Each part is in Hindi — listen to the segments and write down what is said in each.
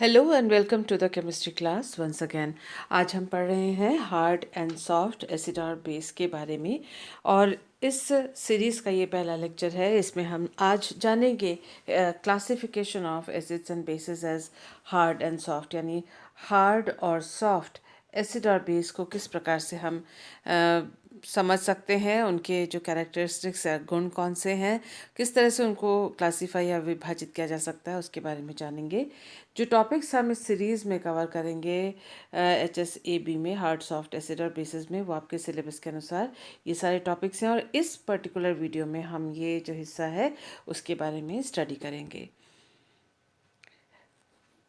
Hello and welcome to the chemistry class once again. आज हम पढ़ रहे हैं हार्ड एंड सॉफ्ट एसिड और बेस के बारे में। और इस सीरीज़ का ये पहला लेक्चर है। इसमें हम आज जानेंगे classification of acids and bases as hard and soft, यानी हार्ड और सॉफ्ट एसिड और बेस को किस प्रकार से हम समझ सकते हैं, उनके जो कैरेक्टरिस्टिक्स या गुण कौन से हैं, किस तरह से उनको क्लासीफाई या विभाजित किया जा सकता है, उसके बारे में जानेंगे। जो टॉपिक्स हम इस सीरीज़ में कवर करेंगे HSAB में, हार्ड सॉफ्ट एसिड और बेसिस में, वो आपके सिलेबस के अनुसार ये सारे टॉपिक्स हैं। और इस पर्टिकुलर वीडियो में हम ये जो हिस्सा है उसके बारे में स्टडी करेंगे।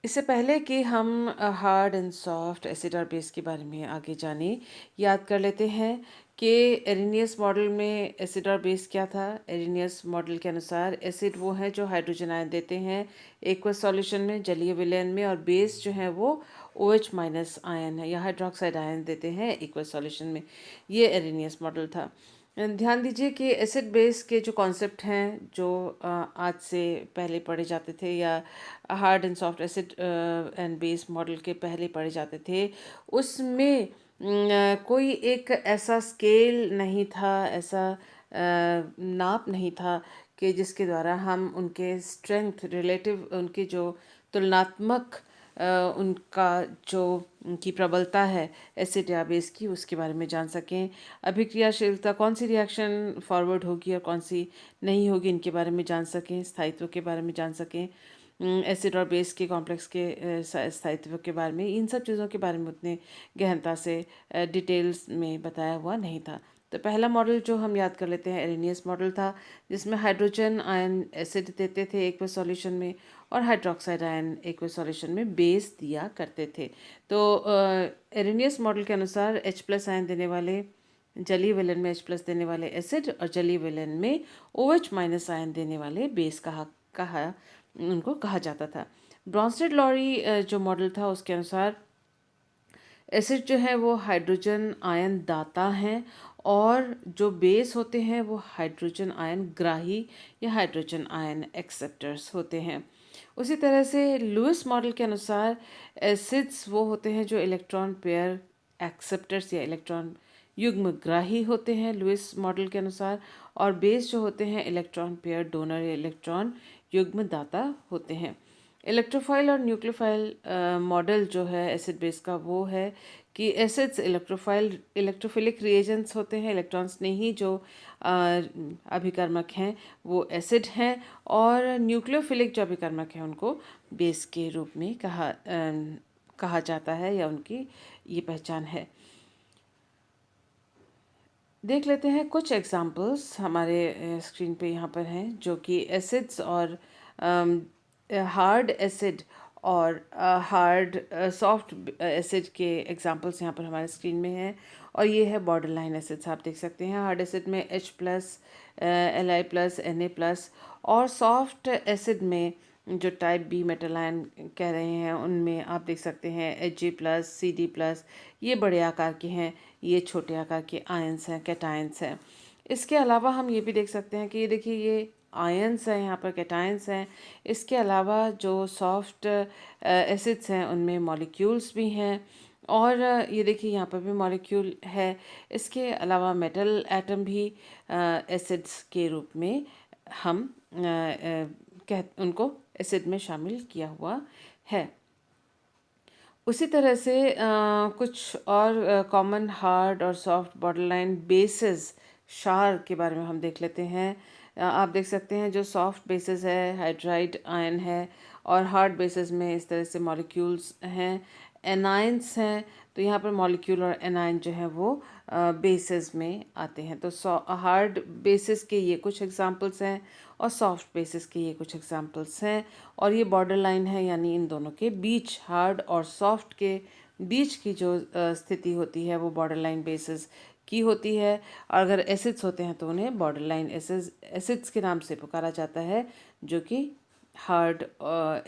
इससे पहले कि हम हार्ड एंड सॉफ्ट एसिड और बेस के बारे में आगे जाने, याद कर लेते हैं कि एरिनियस मॉडल में एसिड और बेस क्या था। एरिनियस मॉडल के अनुसार एसिड वो हैं जो हाइड्रोजन आयन देते हैं एक्वस सॉल्यूशन में, जलीय विलयन में, और बेस जो है वो OH माइनस आयन है या हाइड्रोक्साइड आयन देते हैं एक्वस सॉल्यूशन में। ये एरिनियस मॉडल था। ध्यान दीजिए कि एसिड बेस के जो कॉन्सेप्ट हैं, जो आज से पहले पढ़े जाते थे, या hard and soft acid and base model के पहले पढ़े जाते थे, उसमें कोई एक ऐसा स्केल नहीं था, ऐसा नाप नहीं था कि जिसके द्वारा हम उनके स्ट्रेंथ, रिलेटिव उनके जो तुलनात्मक उनका जो उनकी प्रबलता है एसिड या बेस की, उसके बारे में जान सकें। अभिक्रियाशीलता, कौन सी रिएक्शन फॉरवर्ड होगी और कौन सी नहीं होगी, इनके बारे में जान सकें। स्थायित्व के बारे में जान सकें। एसिड और बेस के कॉम्प्लेक्स के स्थायित्व के बारे में, इन सब चीज़ों के बारे में उतने गहनता से डिटेल्स में बताया हुआ नहीं था। तो पहला मॉडल जो हम याद कर लेते हैं एरिनियस मॉडल था, जिसमें हाइड्रोजन आयन एसिड देते थे एक्वस सॉल्यूशन में, और हाइड्रोक्साइड आयन एक्वस सॉल्यूशन में बेस दिया करते थे। तो एरिनियस मॉडल के अनुसार H+ आयन देने वाले, जलीय विलयन में H+ देने वाले एसिड, और जलीय विलयन में OH माइनस आयन देने वाले बेस कहा उनको कहा जाता था। ब्रॉन्स्टेड लॉरी जो मॉडल था, उसके अनुसार एसिड जो है वो हाइड्रोजन आयन दाता हैं, और जो बेस होते हैं वो हाइड्रोजन आयन ग्राही या हाइड्रोजन आयन एक्सेप्टर्स होते हैं। उसी तरह से लुइस मॉडल के अनुसार एसिड्स वो होते हैं जो इलेक्ट्रॉन पेयर एक्सेप्टर्स या इलेक्ट्रॉन युग्मग्राही होते हैं लुइस मॉडल के अनुसार, और बेस जो होते हैं इलेक्ट्रॉन पेयर डोनर या इलेक्ट्रॉन युग्मदाता होते हैं। इलेक्ट्रोफाइल और न्यूक्लियोफाइल मॉडल जो है एसिड बेस का, वो है कि एसिड्स इलेक्ट्रोफिलिक रिएजेंट्स होते हैं, इलेक्ट्रॉन्स नहीं जो अभिकर्मक हैं वो एसिड हैं, और न्यूक्लियोफिलिक जो अभिकर्मक हैं उनको बेस के रूप में कहा जाता है, या उनकी ये पहचान है। देख लेते हैं कुछ एग्जांपल्स हमारे स्क्रीन पे यहाँ पर हैं, जो कि एसिड्स और हार्ड एसिड और हार्ड सॉफ्ट एसिड के एग्जांपल्स यहाँ पर हमारे स्क्रीन में हैं। और ये है बॉर्डर लाइन एसिड्स, आप देख सकते हैं। हार्ड एसिड में H+, Li+, Na+, और सॉफ्ट एसिड में जो टाइप बी मेटल आयन कह रहे हैं, उनमें आप देख सकते हैं Hg+, Cd+, ये बड़े आकार के हैं, ये छोटे आकार के आयंस हैं, कैटायंस हैं। इसके अलावा हम ये भी देख सकते हैं कि ये देखिए, ये आयंस हैं, यहाँ पर कैटायंस हैं। इसके अलावा जो सॉफ्ट एसिड्स हैं उनमें मॉलिक्यूल्स भी हैं, और ये देखिए यहाँ पर भी मॉलिक्यूल है। इसके अलावा मेटल एटम भी एसिड्स के रूप में हम उनको एसिड में शामिल किया हुआ है। उसी तरह से कुछ और कॉमन हार्ड और सॉफ्ट बॉर्डरलाइन बेसिस क्षार के बारे में हम देख लेते हैं। आप देख सकते हैं जो सॉफ्ट बेसिस है हाइड्राइड आयन है, और हार्ड बेसिस में इस तरह से मॉलिक्यूल्स हैं, एनाइंस हैं। तो यहाँ पर मॉलिक्यूल और एनाइन जो है वो बेसिस में आते हैं। तो हार्ड बेसिस के ये कुछ एग्जांपल्स हैं, और सॉफ्ट बेसिस के ये कुछ एग्जांपल्स हैं। और ये बॉर्डर लाइन है, यानी इन दोनों के बीच, हार्ड और सॉफ्ट के बीच की जो स्थिति होती है वो बॉर्डर लाइन बेसिस की होती है। और अगर एसिड्स होते हैं तो उन्हें बॉर्डर लाइन एसिड्स के नाम से पुकारा जाता है, जो कि हार्ड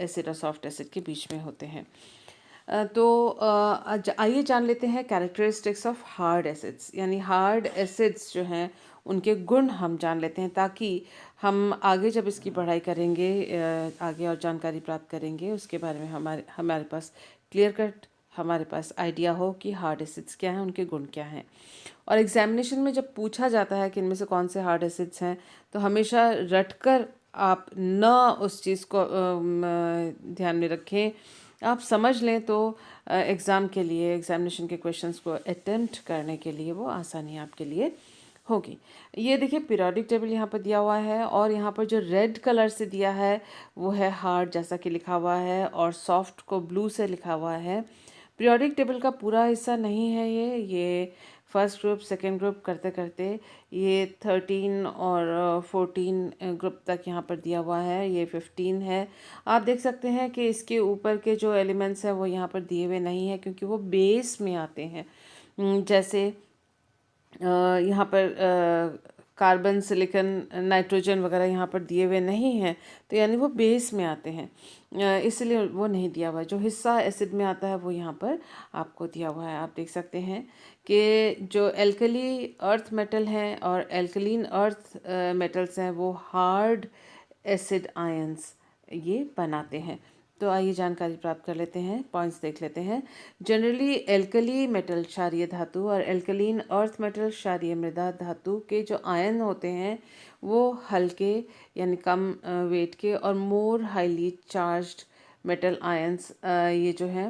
एसिड और सॉफ्ट एसिड के बीच में होते हैं। तो आइए जान लेते हैं कैरेक्टरिस्टिक्स ऑफ हार्ड एसिड्स, यानी हार्ड एसिड्स जो हैं उनके गुण हम जान लेते हैं, ताकि हम आगे जब इसकी पढ़ाई करेंगे, आगे और जानकारी प्राप्त करेंगे, उसके बारे में हमारे हमारे पास क्लियर कट हमारे पास आइडिया हो कि हार्ड एसिड्स क्या हैं, उनके गुण क्या हैं। और एग्जामिनेशन में जब पूछा जाता है कि इनमें से कौन से हार्ड एसिड्स हैं, तो हमेशा रटकर आप न उस चीज़ को ध्यान में रखें, आप समझ लें तो एग्ज़ाम के लिए, एग्जामिनेशन के क्वेश्चंस को अटेम्प्ट करने के लिए वो आसानी आपके लिए होगी। ये देखिए पीरियोडिक टेबल यहाँ पर दिया हुआ है, और यहाँ पर जो रेड कलर से दिया है वो है हार्ड, जैसा कि लिखा हुआ है, और सॉफ्ट को ब्लू से लिखा हुआ है। पीरियोडिक टेबल का पूरा हिस्सा नहीं है ये फर्स्ट ग्रुप सेकंड ग्रुप करते करते ये 13 और 14 ग्रुप तक यहाँ पर दिया हुआ है, ये 15 है। आप देख सकते हैं कि इसके ऊपर के जो एलिमेंट्स हैं वो यहाँ पर दिए हुए नहीं हैं, क्योंकि वो बेस में आते हैं। जैसे यहाँ पर कार्बन, सिलिकॉन, नाइट्रोजन वगैरह यहाँ पर दिए हुए नहीं हैं, तो यानी वो बेस में आते हैं, इसलिए वो नहीं दिया हुआ है। जो हिस्सा एसिड में आता है वो यहाँ पर आपको दिया हुआ है। आप देख सकते हैं कि जो एल्कली अर्थ मेटल हैं और एल्कलीन अर्थ मेटल्स हैं वो हार्ड एसिड आयंस ये बनाते हैं। तो आइए जानकारी प्राप्त कर लेते हैं, पॉइंट्स देख लेते हैं। जनरली एल्कली मेटल क्षारीय धातु और एल्कलीन अर्थ मेटल क्षारीय मृदा धातु के जो आयन होते हैं वो हल्के यानी कम वेट के और मोर हाईली चार्ज्ड मेटल आयंस ये जो है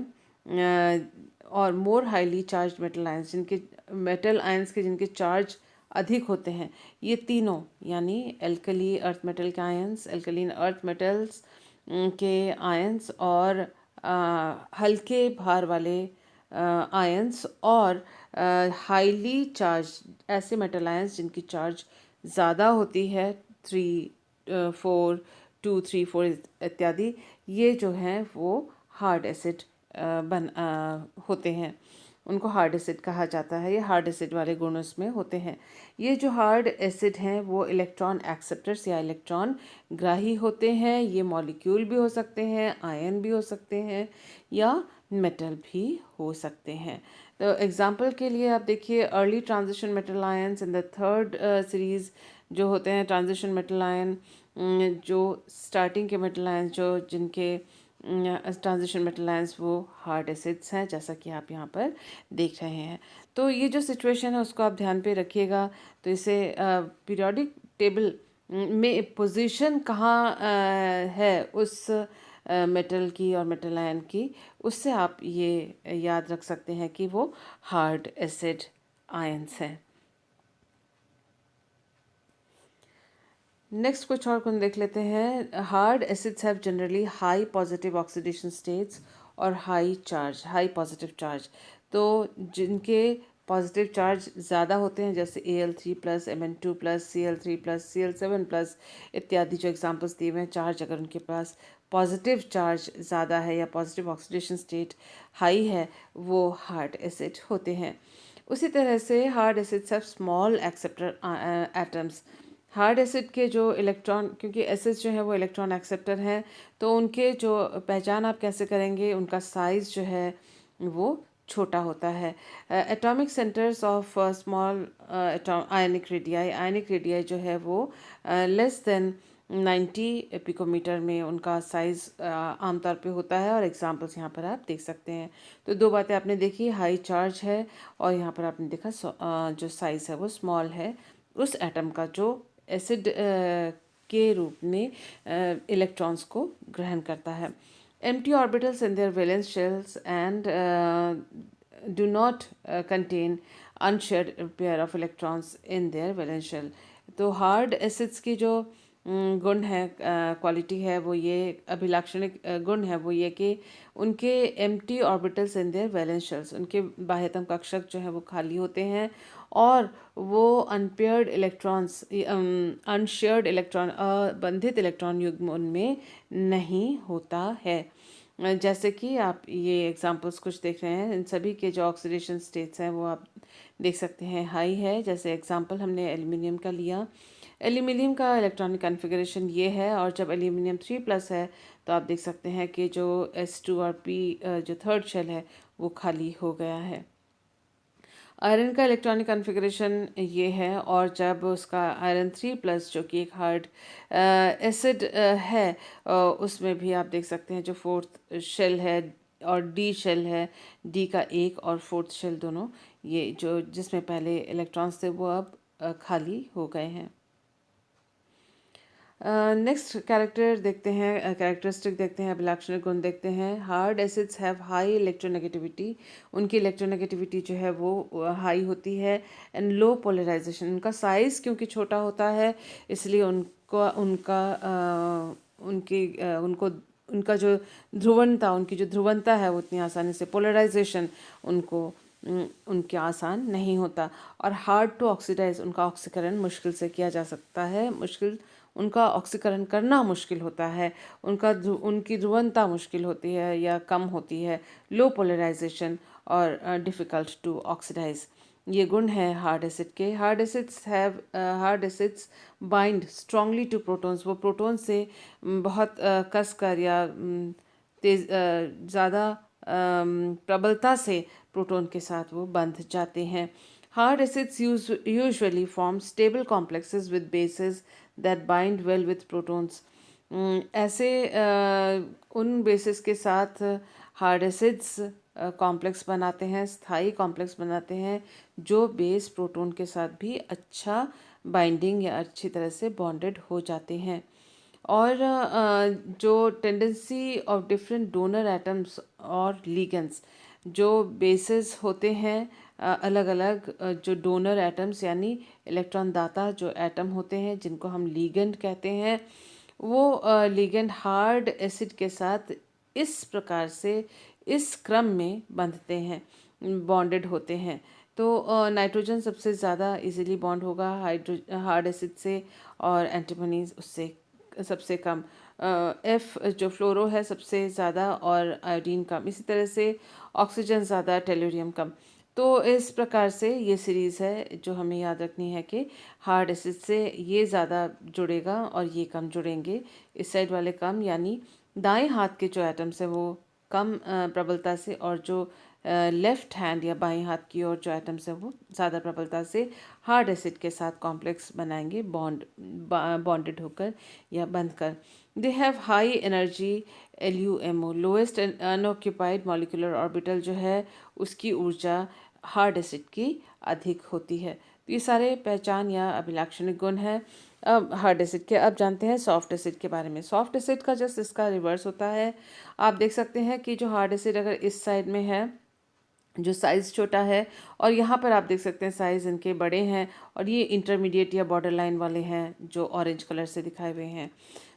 और मोर हाईली चार्ज्ड मेटल आयंस जिनके चार्ज अधिक होते हैं, ये तीनों यानी एल्कली अर्थ मेटल के आयंस, एल्कलीन अर्थ मेटल्स के आयंस और हल्के भार वाले आयंस और हाईली चार्ज ऐसे मेटल आयंस जिनकी चार्ज ज़्यादा होती है, 3, 4, 2, 3, 4 इत्यादि, ये जो हैं वो हार्ड एसिड होते हैं, उनको हार्ड एसिड कहा जाता है। ये हार्ड एसिड वाले गुण उसमें होते हैं। ये जो हार्ड एसिड हैं वो इलेक्ट्रॉन एक्सेप्टर्स या इलेक्ट्रॉन ग्राही होते हैं। ये मॉलिक्यूल भी हो सकते हैं, आयन भी हो सकते हैं, या मेटल भी हो सकते हैं। तो एग्जांपल के लिए आप देखिए early transition metal ions in the third series जो होते हैं ट्रांजिशन मेटल आयन, जो स्टार्टिंग के मेटल आयंस जो जिनके ट्रांजिशन मेटल आयंस वो हार्ड एसिड्स हैं, जैसा कि आप यहाँ पर देख रहे हैं। तो ये जो सिचुएशन है उसको आप ध्यान पे रखिएगा। तो इसे पीरियोडिक टेबल में पोजीशन कहाँ है उस मेटल की और मेटल आयन की, उससे आप ये याद रख सकते हैं कि वो हार्ड एसिड आयंस हैं। नेक्स्ट कुछ और गुण देख लेते हैं। Hard acids have generally high positive oxidation states और हाई पॉजिटिव चार्ज। तो जिनके पॉजिटिव चार्ज ज़्यादा होते हैं, जैसे Al3+, Mn2+, Cl3+, Cl7+ इत्यादि जो एग्जांपल्स दिए हुए हैं, चार्ज अगर उनके पास पॉजिटिव चार्ज ज़्यादा है या पॉजिटिव ऑक्सीडेशन स्टेट हाई है, वो हार्ड एसिड होते हैं। उसी तरह से hard acids have small acceptor atoms. Hard acid के जो इलेक्ट्रॉन, क्योंकि एसिड्स जो है वो इलेक्ट्रॉन एक्सेप्टर हैं, तो उनके जो पहचान आप कैसे करेंगे, उनका साइज़ जो है वो छोटा होता है। Atomic centres of small ionic radii जो है वो लेस देन 90 पिकोमीटर में उनका साइज़ आमतौर पे होता है, और एग्जांपल्स यहाँ पर आप देख सकते हैं। तो दो बातें आपने देखी, हाई चार्ज है और यहाँ पर आपने देखा जो साइज़ है वो स्मॉल है उस एटम का जो एसिड के रूप में इलेक्ट्रॉन्स को ग्रहण करता है। Empty orbitals in their valence shells and do not contain unshared pair of electrons in their valence shell. तो हार्ड एसिड्स की जो गुण है, क्वालिटी है, वो ये अभिलाक्षणिक गुण है वो ये कि उनके empty orbitals in their valence shells, उनके बाह्यतम कक्षक जो है वो खाली होते हैं, और वो अनपेयर्ड इलेक्ट्रॉन्स अनशेयर्ड इलेक्ट्रॉन अबंधित इलेक्ट्रॉन युग्म उनमें नहीं होता है। जैसे कि आप ये एग्जांपल्स कुछ देख रहे हैं, इन सभी के जो ऑक्सीडेशन स्टेट्स हैं वो आप देख सकते हैं हाई है। जैसे एग्जांपल हमने एल्युमिनियम का लिया, एल्युमिनियम का इलेक्ट्रॉनिक कॉन्फ़िगरेशन ये है, और जब एल्युमिनियम 3+ है तो आप देख सकते हैं कि जो S2 और P जो थर्ड शेल है वो खाली हो गया है। आयरन का इलेक्ट्रॉनिक कॉन्फ़िगरेशन ये है, और जब उसका आयरन 3+ जो कि एक हार्ड एसिड है, उसमें भी आप देख सकते हैं जो फोर्थ शेल है और डी शेल है, डी का एक और फोर्थ शेल दोनों, ये जो जिसमें पहले इलेक्ट्रॉन्स थे वो अब खाली हो गए हैं। नेक्स्ट कैरेक्टर देखते हैं, कैरेक्टरिस्टिक देखते हैं, अभिलाक्षणिक गुण देखते हैं। Hard acids have high electronegativity, उनकी इलेक्ट्रोनेगेटिविटी जो है वो हाई होती है। एंड लो पोलराइजेशन, उनका साइज़ क्योंकि छोटा होता है इसलिए उनको उनका उनकी उनको उनका जो ध्रुवणता, उनकी जो ध्रुवणता है वो उतनी आसानी से, पोलराइजेशन उनको उनके आसान नहीं होता। और हार्ड टू ऑक्सीडाइज, उनका ऑक्सीकरण मुश्किल से किया जा सकता है, उनका ऑक्सीकरण करना मुश्किल होता है, उनकी ध्रुवणता मुश्किल होती है या कम होती है। लो पोलराइजेशन और डिफ़िकल्ट टू ऑक्सीडाइज, ये गुण है हार्ड एसिड के। Hard acids bind strongly to protons, वो प्रोटॉन से बहुत कस कर या तेज ज़्यादा प्रबलता से प्रोटॉन के साथ वो बंध जाते हैं। Hard acids usually form stable complexes with bases that bind well with protons. ऐसे उन बेसिस के साथ हार्ड एसिड्स कॉम्प्लेक्स बनाते हैं, स्थायी कॉम्प्लेक्स बनाते हैं जो बेस प्रोटॉन के साथ भी अच्छा बाइंडिंग या अच्छी तरह से बॉन्डेड हो जाते हैं। और जो tendency of different donor atoms और लिगेंड्स, जो बेसेस होते हैं अलग अलग, जो डोनर एटम्स यानी इलेक्ट्रॉन दाता जो एटम होते हैं जिनको हम लिगेंड कहते हैं, वो लिगेंड हार्ड एसिड के साथ इस प्रकार से इस क्रम में बंधते हैं, बॉन्डेड होते हैं। तो नाइट्रोजन सबसे ज़्यादा इजीली बॉन्ड होगा हार्ड एसिड से, और एंटीमनी उससे सबसे कम। एफ जो फ्लोरो है सबसे ज़्यादा और आयोडीन कम, इसी तरह से ऑक्सीजन ज़्यादा, टेलुरियम कम। तो इस प्रकार से ये सीरीज़ है जो हमें याद रखनी है कि हार्ड एसिड से ये ज़्यादा जुड़ेगा और ये कम जुड़ेंगे, इस साइड वाले कम, यानी दाएं हाथ के जो एटम्स हैं वो कम प्रबलता से, और जो लेफ्ट हैंड या बाएं हाथ की ओर जो एटम्स हैं वो ज़्यादा प्रबलता से हार्ड एसिड के साथ कॉम्प्लेक्स बनाएंगे, बॉन्डेड होकर या बंध कर। They have high energy LUMO, lowest unoccupied molecular orbital जो है उसकी ऊर्जा हार्ड एसिड की अधिक होती है। तो ये सारे पहचान या अभिलाक्षणिक गुण हैं अब हार्ड एसिड के। अब जानते हैं सॉफ्ट एसिड के बारे में। सॉफ्ट एसिड का जस्ट इसका रिवर्स होता है। आप देख सकते हैं कि जो हार्ड एसिड अगर इस साइड में है, जो साइज़ छोटा है, और यहाँ पर आप देख सकते हैं साइज़ इनके बड़े हैं, और ये इंटरमीडिएट या बॉर्डर लाइन वाले हैं जो ऑरेंज कलर से दिखाए हुए हैं।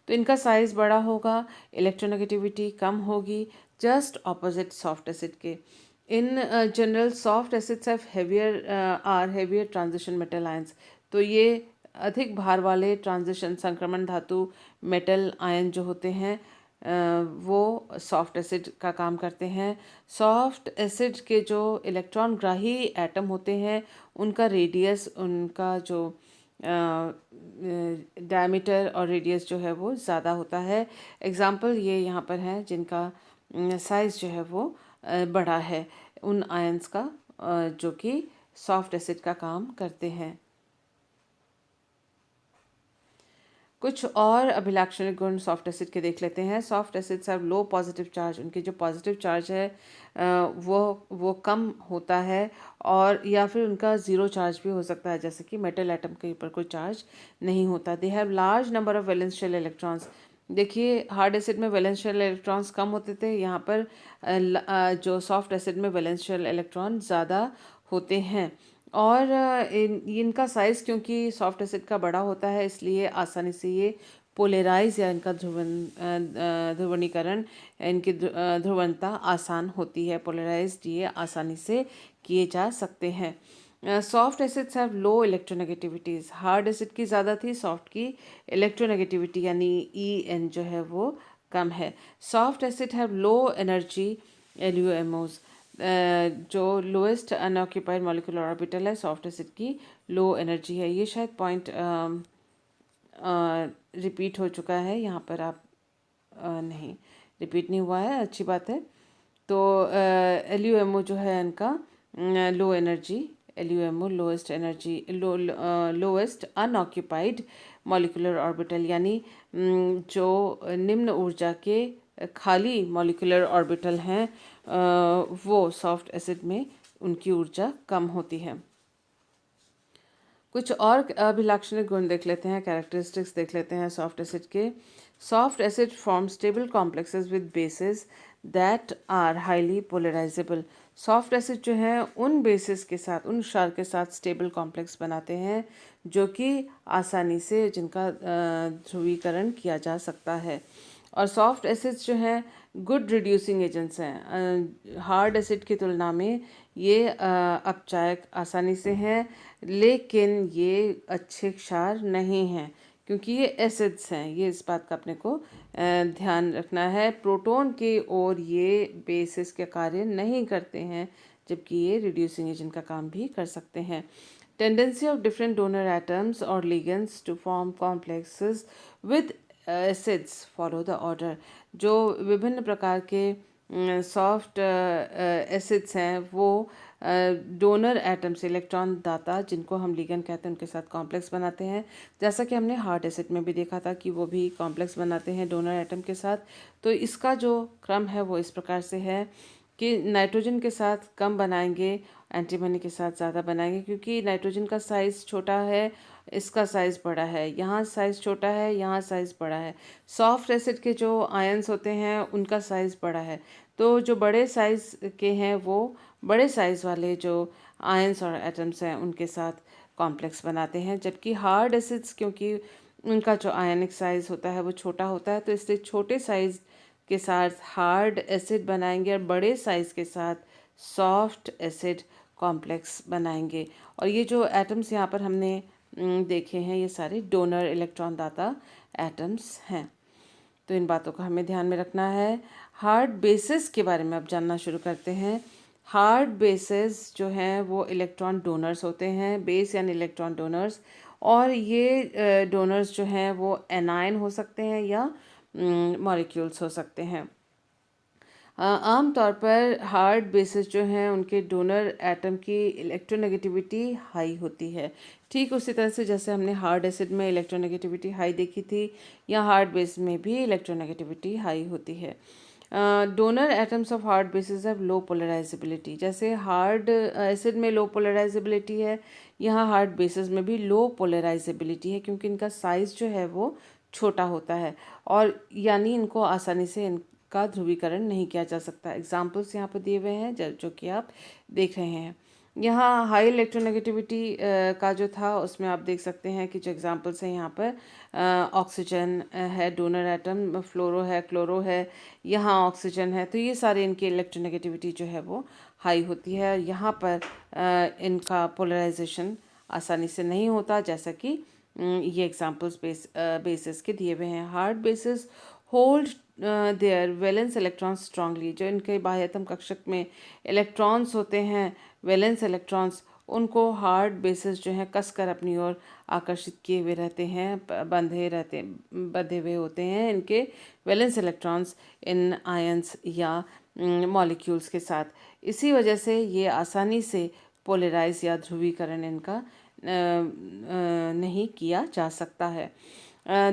तो इनका साइज़ बड़ा होगा, इलेक्ट्रोनेगेटिविटी कम होगी, जस्ट ऑपोजिट सॉफ्ट एसिड के। In general soft acids heavier transition metal ions, तो ये अधिक भार वाले ट्रांजिशन संक्रमण धातु मेटल आयन जो होते हैं वो सॉफ्ट एसिड का काम करते हैं। सॉफ्ट एसिड के जो इलेक्ट्रॉन ग्राही एटम होते हैं उनका रेडियस, उनका जो डायमीटर और रेडियस जो है वो ज़्यादा होता है। एग्जाम्पल ये यहाँ पर हैं जिनका साइज़ जो है वो बड़ा है उन आयंस का, जो कि सॉफ्ट एसिड का काम करते हैं। कुछ और अभिलाक्षणिक गुण सॉफ्ट एसिड के देख लेते हैं। Soft acids have low positive charge, उनकी जो पॉजिटिव चार्ज है वो कम होता है, और या फिर उनका ज़ीरो चार्ज भी हो सकता है, जैसे कि मेटल एटम के ऊपर कोई चार्ज नहीं होता। They have large number of valence shell electrons, देखिए हार्ड एसिड में वैलेंस शेल इलेक्ट्रॉन्स कम होते थे, यहाँ पर जो सॉफ्ट एसिड में वैलेंस शेल इलेक्ट्रॉन ज़्यादा होते हैं। और इनका साइज़ क्योंकि सॉफ्ट एसिड का बड़ा होता है इसलिए आसानी से ये पोलेराइज या इनका ध्रुवनीकरण, इनकी ध्रुवणता आसान होती है, पोलराइज्ड ये आसानी से किए जा सकते हैं। Soft acids have low electronegativities, hard acid की ज़्यादा थी, सॉफ्ट की इलेक्ट्रोनेगेटिविटी यानी EN जो है वो कम है। Soft acid have low energy LUMOs, जो लोएस्ट अनऑक्यूपाइड मॉलिक्यूलर ऑर्बिटल है सॉफ्ट एसिड की, लो एनर्जी है। ये शायद पॉइंट रिपीट हो चुका है यहाँ पर, आप नहीं, रिपीट नहीं हुआ है, अच्छी बात है। तो LUMO जो है इनका low energy LUMO lowest energy lowest unoccupied molecular orbital, यानी जो निम्न ऊर्जा के खाली मॉलिक्यूलर ऑर्बिटल हैं वो सॉफ्ट एसिड में उनकी ऊर्जा कम होती है। कुछ और अभिलाक्षणिक गुण देख लेते हैं, कैरेक्टरिस्टिक्स देख लेते हैं सॉफ्ट एसिड के। Soft acid form stable complexes with bases that are highly polarisable. Soft acid जो है उन बेसिस के साथ, उन क्षार के साथ स्टेबल कॉम्प्लेक्स बनाते हैं जो कि आसानी से जिनका ध्रुवीकरण किया जा सकता है। और सॉफ्ट एसिड्स जो हैं गुड रिड्यूसिंग एजेंट्स हैं। हार्ड एसिड की तुलना में ये अपचायक आसानी से हैं, लेकिन ये अच्छे क्षार नहीं हैं क्योंकि ये एसिड्स हैं। ये इस बात का अपने को ध्यान रखना है। प्रोटॉन के और ये बेसिस के कार्य नहीं करते हैं, जबकि ये रिड्यूसिंग एजेंट का काम भी कर सकते हैं। Tendency of different donor atoms और ligands to form complexes with acids follow the order. जो विभिन्न प्रकार के सॉफ्ट एसिड्स हैं वो डोनर एटम से, इलेक्ट्रॉन दाता जिनको हम लिगेंड कहते हैं, उनके साथ कॉम्प्लेक्स बनाते हैं। जैसा कि हमने हार्ड एसिड में भी देखा था कि वो भी कॉम्प्लेक्स बनाते हैं डोनर एटम के साथ। तो इसका जो क्रम है वो इस प्रकार से है कि नाइट्रोजन के साथ कम बनाएंगे, एंटीमनी के साथ ज़्यादा बनाएंगे, क्योंकि नाइट्रोजन का साइज़ छोटा है, इसका साइज़ बड़ा है, यहाँ साइज़ छोटा है, यहाँ साइज़ बड़ा है। सॉफ्ट एसिड के जो आयंस होते हैं उनका साइज़ बड़ा है, तो जो बड़े साइज़ के हैं वो बड़े साइज़ वाले जो आयंस और एटम्स हैं उनके साथ कॉम्प्लेक्स बनाते हैं। जबकि हार्ड एसिड्स, क्योंकि उनका जो आयनिक साइज़ होता है वो छोटा होता है, तो इसलिए छोटे साइज़ के साथ हार्ड एसिड बनाएंगे और बड़े साइज़ के साथ सॉफ्ट एसिड कॉम्प्लेक्स बनाएंगे। और ये जो एटम्स यहाँ पर हमने देखे हैं ये सारे डोनर इलेक्ट्रॉन दाता एटम्स हैं। तो इन बातों का हमें ध्यान में रखना है। हार्ड बेसिस के बारे में अब जानना शुरू करते हैं। हार्ड बेसिस जो हैं वो इलेक्ट्रॉन डोनर्स होते हैं, बेस यानी इलेक्ट्रॉन डोनर्स। और ये डोनर्स जो हैं वो एनायन हो सकते हैं या मॉलिक्यूल्स हो सकते हैं। आम तौर पर हार्ड बेसिस जो हैं उनके डोनर एटम की इलेक्ट्रोनेगेटिविटी हाई होती है। ठीक उसी तरह से जैसे हमने हार्ड एसिड में इलेक्ट्रोनेगेटिविटी हाई देखी थी, या हार्ड बेस में भी इलेक्ट्रोनेगेटिविटी हाई होती है। Donor atoms of hard bases have low polarisability. जैसे हार्ड एसिड में लो पोलराइजेबिलिटी है, यहाँ हार्ड बेसिस में भी लो पोलराइजेबिलिटी है, क्योंकि इनका साइज़ जो है वो छोटा होता है और यानी इनको आसानी से का ध्रुवीकरण नहीं किया जा सकता। एग्जाम्पल्स यहाँ पर दिए हुए हैं जो कि आप देख रहे हैं। यहाँ हाई इलेक्ट्रोनेगेटिविटी का जो था उसमें आप देख सकते हैं कि जो एग्जाम्पल्स हैं यहाँ पर ऑक्सीजन है डोनर एटम, फ्लोरो है, क्लोरो है, यहाँ ऑक्सीजन है। तो ये सारे इनकी इलेक्ट्रोनेगेटिविटी जो है वो हाई होती है। यहाँ पर इनका पोलराइजेशन आसानी से नहीं होता, जैसा कि ये एग्जाम्पल्स बेसिस के दिए हुए हैं। Hard basis hold their valence electrons strongly. जो इनके बाह्यतम कक्षक में इलेक्ट्रॉन्स होते हैं, वैलेंस इलेक्ट्रॉन्स, उनको हार्ड बेसिस जो है कसकर अपनी ओर आकर्षित किए हुए रहते हैं, बंधे हुए होते हैं इनके वैलेंस इलेक्ट्रॉन्स इन आयंस या मॉलिक्यूल्स के साथ। इसी वजह से ये आसानी से पोलराइज या ध्रुवीकरण इनका नहीं किया जा सकता है।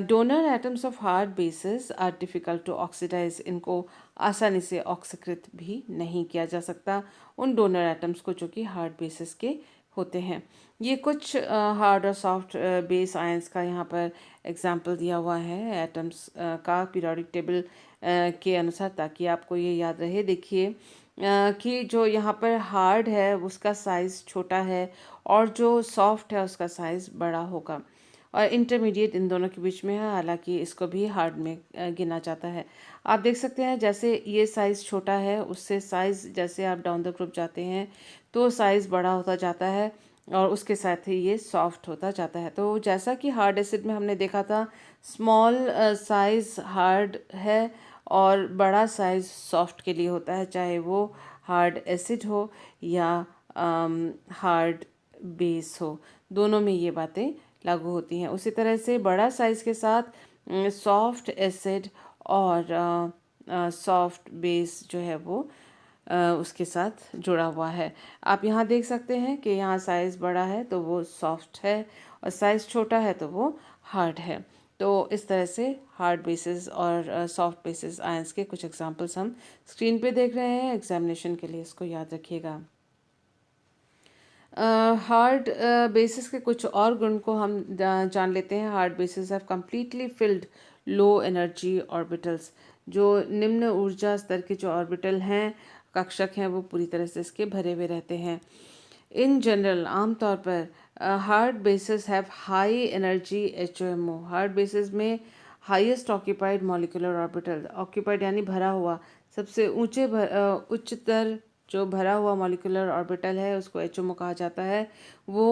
Donor atoms of hard bases are difficult to oxidise. इनको आसानी से ऑक्सीकृत भी नहीं किया जा सकता उन डोनर एटम्स को जो कि हार्ड बेसिस के होते हैं। ये कुछ हार्ड और सॉफ्ट बेस आयंस का यहाँ पर एग्जाम्पल दिया हुआ है एटम्स का पीरियोडिक टेबल के अनुसार, ताकि आपको ये याद रहे। देखिए कि जो यहाँ पर हार्ड है उसका साइज़ छोटा है और जो सॉफ्ट है उसका साइज़ बड़ा होगा, और इंटरमीडिएट इन दोनों के बीच में है, हालांकि इसको भी हार्ड में गिना जाता है। आप देख सकते हैं जैसे ये साइज़ छोटा है, उससे साइज़ जैसे आप डाउन द ग्रुप जाते हैं तो साइज़ बड़ा होता जाता है और उसके साथ ही ये सॉफ्ट होता जाता है। तो जैसा कि हार्ड एसिड में हमने देखा था, स्मॉल साइज़ हार्ड है और बड़ा साइज़ सॉफ्ट के लिए होता है, चाहे वो हार्ड एसिड हो या हार्ड बेस हो, दोनों में ये बातें लागू होती हैं। उसी तरह से बड़ा साइज़ के साथ सॉफ्ट एसिड और सॉफ्ट बेस जो है वो उसके साथ जुड़ा हुआ है। आप यहाँ देख सकते हैं कि यहाँ साइज़ बड़ा है तो वो सॉफ्ट है, और साइज़ छोटा है तो वो हार्ड है। तो इस तरह से हार्ड बेसिस और सॉफ्ट बेसिस आयंस के कुछ एग्जांपल्स हम स्क्रीन पे देख रहे हैं। एग्जामिनेशन के लिए इसको याद रखिएगा। हार्ड बेसिस के कुछ और गुण को हम जान लेते हैं। Hard bases have completely filled low energy orbitals. जो निम्न ऊर्जा स्तर के जो ऑर्बिटल हैं, कक्षक हैं, वो पूरी तरह से इसके भरे हुए रहते हैं। इन जनरल, आमतौर पर hard bases have high energy HOMO। Hard bases में highest occupied molecular orbital, occupied यानी भरा हुआ, सबसे उच्चतर जो भरा हुआ मॉलिक्यूलर ऑर्बिटल है उसको HOMO कहा जाता है। वो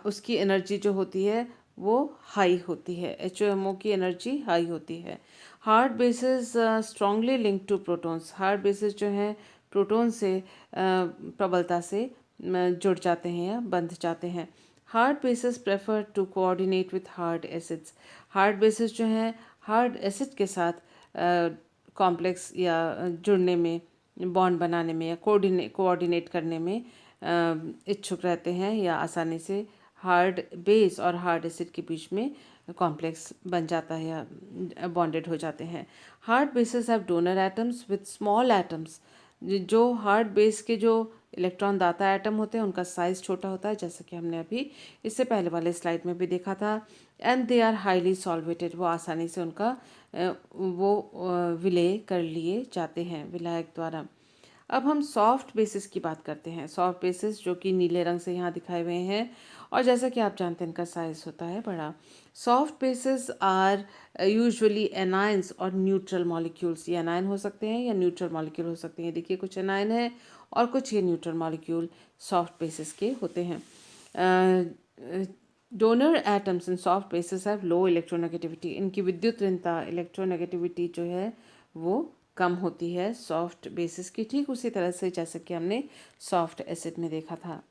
उसकी एनर्जी जो होती है वो हाई होती है। HOMO की एनर्जी हाई होती है। Hard bases strongly link to protons. Hard bases जो हैं प्रोटॉन से प्रबलता से जुड़ जाते हैं या बंध जाते हैं। Hard bases prefer to coordinate with hard acids. Hard bases जो हैं हार्ड एसिड के साथ कॉम्प्लेक्स या जुड़ने में, बॉन्ड बनाने में या कोऑर्डिनेट करने में इच्छुक रहते हैं, या आसानी से हार्ड बेस और हार्ड एसिड के बीच में कॉम्प्लेक्स बन जाता है या बॉन्डेड हो जाते हैं। Hard bases have donor atoms with small atoms. जो हार्ड बेस के जो इलेक्ट्रॉन दाता एटम होते हैं उनका साइज छोटा होता है, जैसे कि हमने अभी इससे पहले वाले स्लाइड में भी देखा था। And they are highly solvated. वो आसानी से उनका विलय कर लिए जाते हैं विलायक द्वारा। अब हम सॉफ्ट बेसिस की बात करते हैं। सॉफ्ट बेसिस जो कि नीले रंग से यहाँ दिखाए हुए हैं, और जैसा कि आप जानते हैं इनका साइज होता है बड़ा। Soft bases are usually anions और न्यूट्रल मॉलिक्यूल्स। ये एनाइन हो सकते हैं या न्यूट्रल मॉलिक्यूल हो सकते हैं। देखिए कुछ एनाइन है और कुछ ये न्यूट्रल मॉलिक्यूल सॉफ्ट बेसिस के होते हैं। Donor atoms in soft basis have low electronegativity. इनकी विद्युत ऋणता, इलेक्ट्रोनेगेटिविटी जो है वो कम होती है सॉफ्ट बेसिस की, ठीक उसी तरह से जैसे कि हमने सॉफ्ट एसिड में देखा था।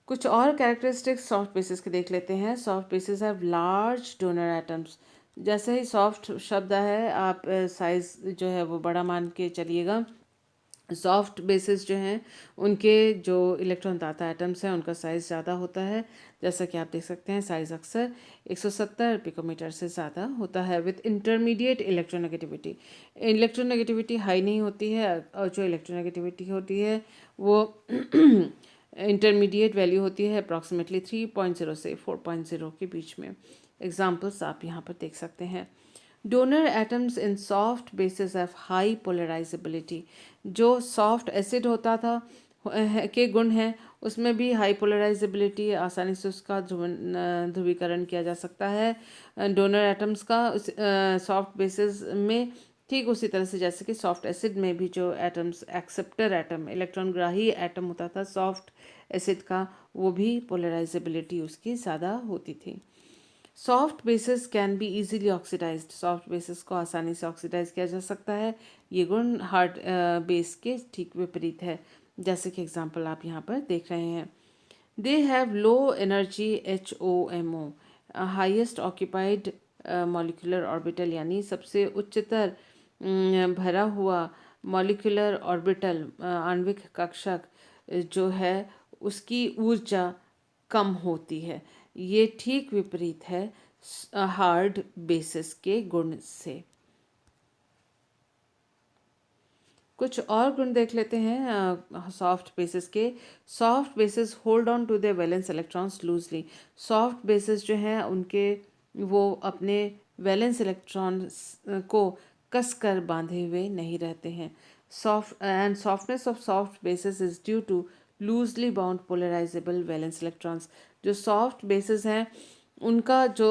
कुछ और कैरेक्टरिस्टिक्स सॉफ्ट बेसिस के देख लेते हैं। Soft basis have large donor atoms. जैसे ही सॉफ्ट शब्द है, आप साइज जो है वो बड़ा मान के चलिएगा। सॉफ्ट बेसिस जो हैं उनके जो इलेक्ट्रॉन दाता एटम्स हैं उनका साइज़ ज़्यादा होता है। जैसा कि आप देख सकते हैं साइज़ अक्सर 170 पिकोमीटर से ज़्यादा होता है। With intermediate electronegativity. Electronegativity high नहीं होती है, और जो इलेक्ट्रोनेगेटिविटी होती है वो इंटरमीडिएट वैल्यू होती है अप्रॉक्सीमेटली 3.0 से 4.0 के बीच में। एग्जाम्पल्स आप यहाँ पर देख सकते हैं। Donor atoms in soft basis have high polarisability. जो सॉफ्ट एसिड होता था के गुण हैं उसमें भी हाई पोलराइजेबिलिटी, आसानी से उसका ध्रुवीकरण किया जा सकता है डोनर एटम्स का सॉफ्ट बेसिस में। ठीक उसी तरह से जैसे कि सॉफ्ट एसिड में भी जो एटम्स, एक्सेप्टर एटम, इलेक्ट्रॉन ग्राही एटम होता था सॉफ्ट एसिड का, वो भी पोलराइजेबिलिटी उसकी ज़्यादा होती थी। Soft bases can be easily oxidised. Soft bases को आसानी से ऑक्सीडाइज किया जा सकता है। ये गुण हार्ड बेस के ठीक विपरीत है, जैसे कि एग्जांपल आप यहाँ पर देख रहे हैं। They have low energy HOMO। Highest occupied molecular orbital, यानी सबसे उच्चतर भरा हुआ मॉलिक्यूलर ऑर्बिटल, आणविक कक्षक जो है उसकी ऊर्जा कम होती है। ये ठीक विपरीत है हार्ड बेसिस के गुण से। कुछ और गुण देख लेते हैं सॉफ्ट बेसिस के। Soft bases hold on to the valence electrons loosely. Soft bases जो हैं उनके वो अपने वैलेंस इलेक्ट्रॉन्स को कसकर बांधे हुए नहीं रहते हैं। Softness of soft bases is due to loosely bound polarisable valence electrons. जो सॉफ्ट बेसिस हैं उनका जो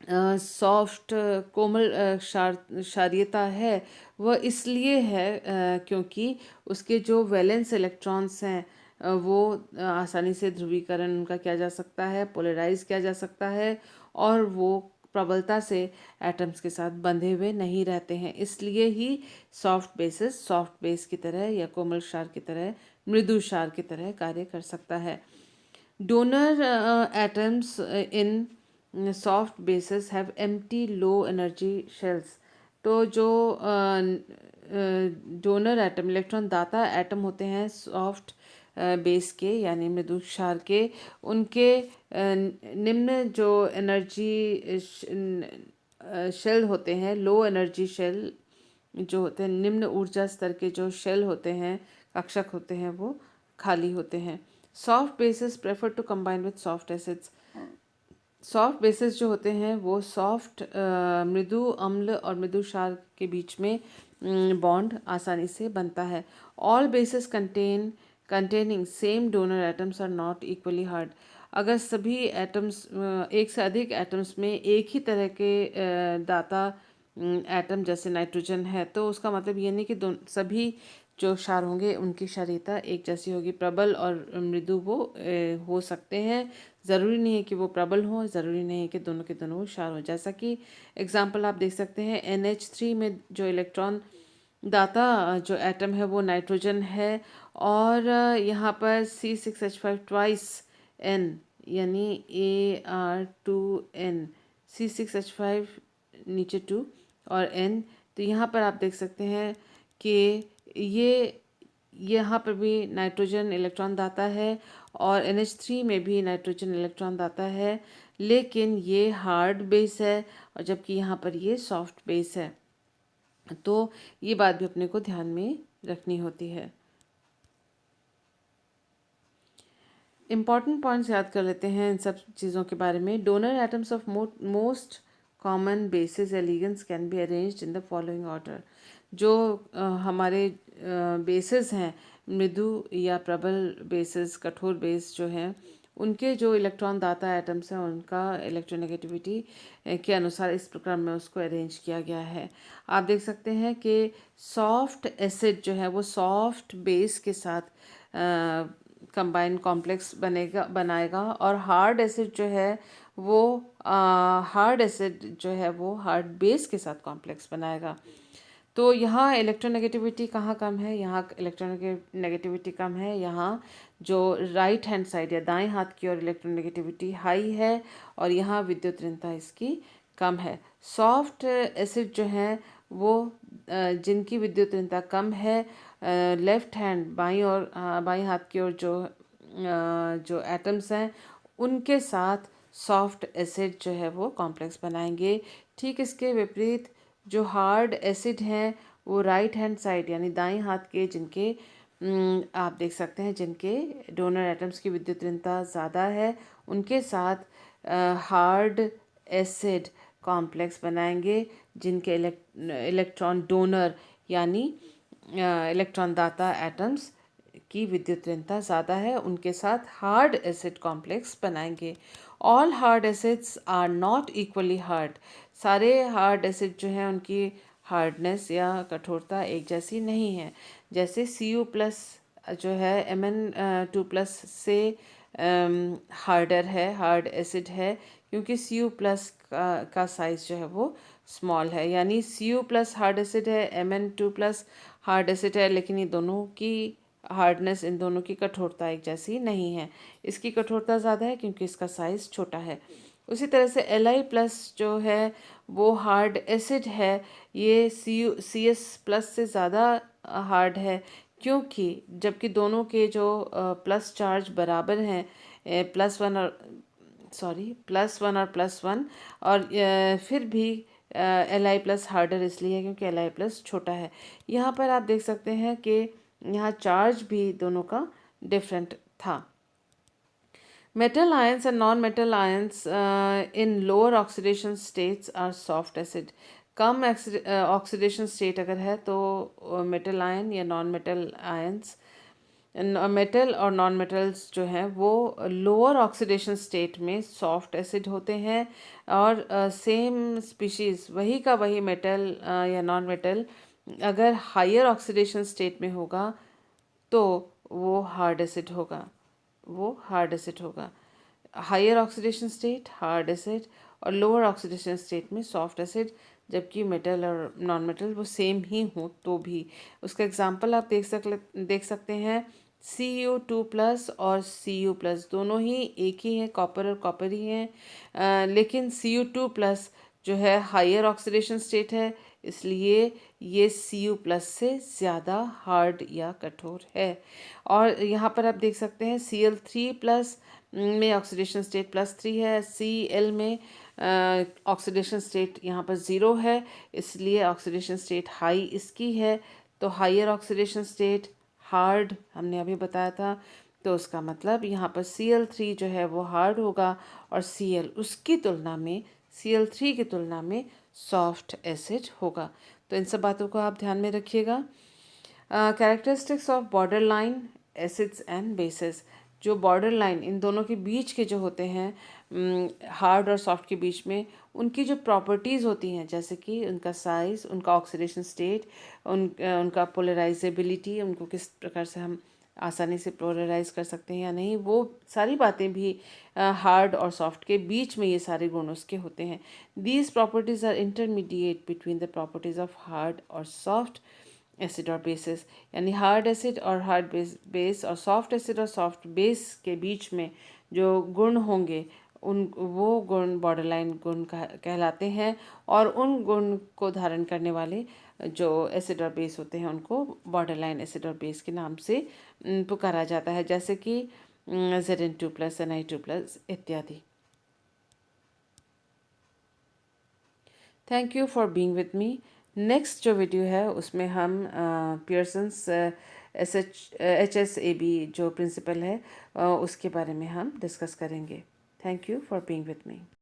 सॉफ्ट कोमल क्षारीयता है वह इसलिए है क्योंकि उसके जो वैलेंस इलेक्ट्रॉन्स हैं वो आसानी से ध्रुवीकरण उनका किया जा सकता है, पोलराइज किया जा सकता है, और वो प्रबलता से एटम्स के साथ बंधे हुए नहीं रहते हैं। इसलिए ही सॉफ्ट बेसिस सॉफ्ट बेस की तरह या कोमल क्षार की तरह, मृदु क्षार की तरह कार्य कर सकता है। Donor atoms in soft bases have empty low energy shells। तो जो डोनर एटम, इलेक्ट्रॉन दाता एटम होते हैं सॉफ्ट बेस के यानी मृदु क्षार के, उनके निम्न जो एनर्जी शेल होते हैं, लो एनर्जी शेल जो होते हैं, निम्न ऊर्जा स्तर के जो शेल होते हैं, कक्षक होते हैं, वो खाली होते हैं। Soft bases prefer to combine with soft acids. Soft bases जो होते हैं वो सॉफ्ट मृदु अम्ल और मृदु क्षार के बीच में बॉन्ड आसानी से बनता है। All bases containing same donor atoms are not equally hard. अगर सभी एटम्स एक से अधिक एटम्स में एक ही तरह के दाता एटम जैसे नाइट्रोजन है, तो उसका मतलब ये नहीं कि सभी जो क्षार होंगे उनकी क्षारीयता एक जैसी होगी। प्रबल और मृदु वो हो सकते हैं, ज़रूरी नहीं है कि वो प्रबल हों, ज़रूरी नहीं है कि दोनों के दोनों क्षार हों। जैसा कि एग्जाम्पल आप देख सकते हैं, NH3 में जो इलेक्ट्रॉन दाता जो एटम है वो नाइट्रोजन है, और यहाँ पर C6H5 ट्वाइस N यानी Ar2N, C6H5 नीचे 2 और N। तो यहाँ पर आप देख सकते हैं कि ये यहाँ पर भी नाइट्रोजन इलेक्ट्रॉन दाता है और NH3 में भी नाइट्रोजन इलेक्ट्रॉन दाता है, लेकिन ये हार्ड बेस है और जबकि यहाँ पर ये सॉफ्ट बेस है। तो ये बात भी अपने को ध्यान में रखनी होती है। इम्पॉर्टेंट पॉइंट्स याद कर लेते हैं इन सब चीज़ों के बारे में। Donor atoms of most common bases या ligands can be arranged in the following order. जो हमारे बेसिस हैं, मृदु या प्रबल बेसिस, कठोर बेस जो हैं, उनके जो इलेक्ट्रॉन दाता एटम्स हैं उनका इलेक्ट्रोनेगेटिविटी के अनुसार इस प्रकार में उसको अरेंज किया गया है। आप देख सकते हैं कि सॉफ्ट एसिड जो है वो सॉफ्ट बेस के साथ कंबाइन कॉम्प्लेक्स बनाएगा, और हार्ड एसिड जो है वो हार्ड बेस के साथ कॉम्प्लेक्स बनाएगा। तो यहाँ इलेक्ट्रोनेगेटिविटी कहाँ कम है, यहाँ इलेक्ट्रोनेगेटिविटी कम है। यहाँ जो राइट हैंड साइड या दाएं हाथ की ओर इलेक्ट्रोनेगेटिविटी हाई है, और यहाँ विद्युत ऋणता इसकी कम है। सॉफ्ट एसिड जो हैं वो जिनकी विद्युत ऋणता कम है, लेफ्ट हैंड बाईं हाथ की ओर जो एटम्स हैं उनके साथ सॉफ्ट एसिड जो है वो कॉम्प्लेक्स बनाएंगे। ठीक इसके विपरीत जो हार्ड एसिड हैं वो राइट हैंड साइड यानी दाएं हाथ के, जिनके आप देख सकते हैं जिनके डोनर एटम्स की विद्युत ऋणता ज़्यादा है, उनके साथ हार्ड एसिड कॉम्प्लेक्स बनाएंगे। जिनके इलेक्ट्रॉन डोनर यानी इलेक्ट्रॉन दाता एटम्स की विद्युत ऋणता ज़्यादा है, उनके साथ हार्ड एसिड कॉम्प्लेक्स बनाएंगे। All hard acids are not equally hard. सारे हार्ड एसिड जो हैं उनकी हार्डनेस या कठोरता एक जैसी नहीं है। जैसे Cu प्लस जो है Mn2 प्लस से हार्डर है, हार्ड एसिड है, क्योंकि Cu प्लस का साइज जो है वो स्मॉल है। यानी Cu प्लस हार्ड एसिड है, Mn2 प्लस हार्ड एसिड है, लेकिन ये दोनों की हार्डनेस, इन दोनों की कठोरता एक जैसी नहीं है। इसकी कठोरता ज़्यादा है क्योंकि इसका साइज़ छोटा है। उसी तरह से Li प्लस जो है वो हार्ड एसिड है, ये Cs प्लस से ज़्यादा हार्ड है, क्योंकि जबकि दोनों के जो प्लस चार्ज बराबर हैं, +1 और +1 और फिर भी Li प्लस हार्डर इसलिए है क्योंकि Li प्लस छोटा है। यहाँ पर आप देख सकते हैं कि यहाँ चार्ज भी दोनों का डिफरेंट था। Metal ions and non-metal ions in lower oxidation states are soft acid. Come oxidation state अगर है तो मेटल आयन या नॉन मेटल आयंस, मेटल और नॉन मेटल्स जो हैं वो लोअर ऑक्सीडेशन स्टेट में सॉफ्ट एसिड होते हैं, और सेम स्पीशीज़ वही का वही मेटल या नॉन मेटल अगर हायर ऑक्सीडेशन स्टेट में होगा तो वो हार्ड एसिड होगा। Higher oxidation state hard acid और लोअर ऑक्सीडेशन स्टेट में सॉफ्ट एसिड, जबकि मेटल और नॉन मेटल वो सेम ही हो तो भी। उसका एग्जांपल आप देख सकते हैं, Cu2 प्लस और Cu प्लस दोनों ही एक ही हैं, कॉपर और कॉपर ही हैं, लेकिन Cu2 प्लस जो है हायर ऑक्सीडेशन स्टेट है, इसलिए ये Cu+ से ज़्यादा हार्ड या कठोर है। और यहाँ पर आप देख सकते हैं Cl3+ में ऑक्सीडेशन स्टेट +3 है, Cl में ऑक्सीडेशन स्टेट यहाँ पर 0 है, इसलिए ऑक्सीडेशन स्टेट हाई इसकी है। तो हाइयर ऑक्सीडेशन स्टेट हार्ड हमने अभी बताया था, तो उसका मतलब यहाँ पर Cl3 जो है वो हार्ड होगा और Cl उसकी तुलना में Cl3 की तुलना में सॉफ्ट एसिड होगा। तो इन सब बातों को आप ध्यान में रखिएगा। Characteristics of border line acids and basis, जो बॉर्डर लाइन इन दोनों के बीच के जो होते हैं, हार्ड और सॉफ्ट के बीच में, उनकी जो प्रॉपर्टीज़ होती हैं, जैसे कि उनका साइज़, उनका ऑक्सीडेशन स्टेट, उनका पोलराइजेबिलिटी, उनको किस प्रकार से हम आसानी से पोलराइज कर सकते हैं या नहीं, वो सारी बातें भी हार्ड और सॉफ्ट के बीच में ये सारे गुण उसके होते हैं। These properties are intermediate between the properties of hard और सॉफ्ट एसिड और बेसिस, यानी हार्ड एसिड और हार्ड बेस और सॉफ्ट एसिड और सॉफ्ट बेस के बीच में जो गुण होंगे, उन वो गुण बॉर्डरलाइन गुण कहलाते हैं। और उन गुण को धारण करने वाले जो एसिड और बेस होते हैं उनको बॉर्डरलाइन एसिड और बेस के नाम से पुकारा जाता है, जैसे कि Zn2+, Ni2+ इत्यादि। Thank you for being with me. Next जो वीडियो है उसमें हम पियर्सन्स HSAB जो प्रिंसिपल है उसके बारे में हम डिस्कस करेंगे। Thank you for being with me.